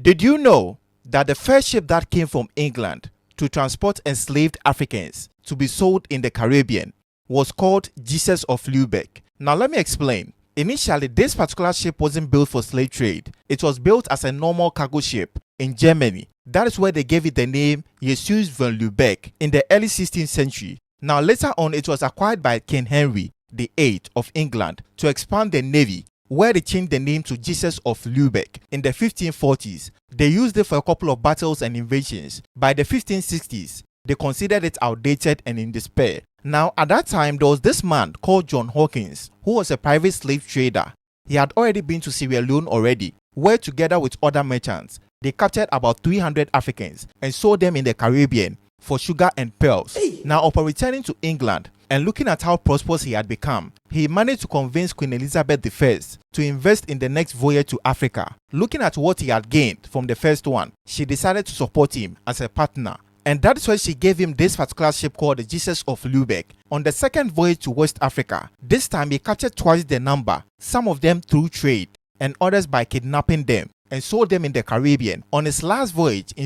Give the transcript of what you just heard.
Did you know that the first ship that came from England to transport enslaved Africans to be sold in the Caribbean was called Jesus of Lubeck? Now let me explain. Initially, this particular ship wasn't built for slave trade. It was built as a normal cargo ship in Germany. That is where they gave it the name Jesus von Lubeck in the early 16th century. Now later on, it was acquired by King Henry VIII of England to expand the navy, where they changed the name to Jesus of Lubeck in the 1540s. They used it for a couple of battles and invasions. By the 1560s, they considered it outdated and in despair. Now, at that time, there was this man called John Hawkins, who was a private slave trader. He had already been to Sierra Leone already, where together with other merchants, they captured about 300 Africans and sold them in the Caribbean for sugar and pearls. Now, upon returning to England and looking at how prosperous he had become, he managed to convince Queen Elizabeth I to invest in the next voyage to Africa. Looking at what he had gained from the first one, she decided to support him as a partner. And that is why she gave him this particular ship called the Jesus of Lubeck. On the second voyage to West Africa, this time he captured twice the number, some of them through trade and others by kidnapping them and sold them in the Caribbean. On his last voyage in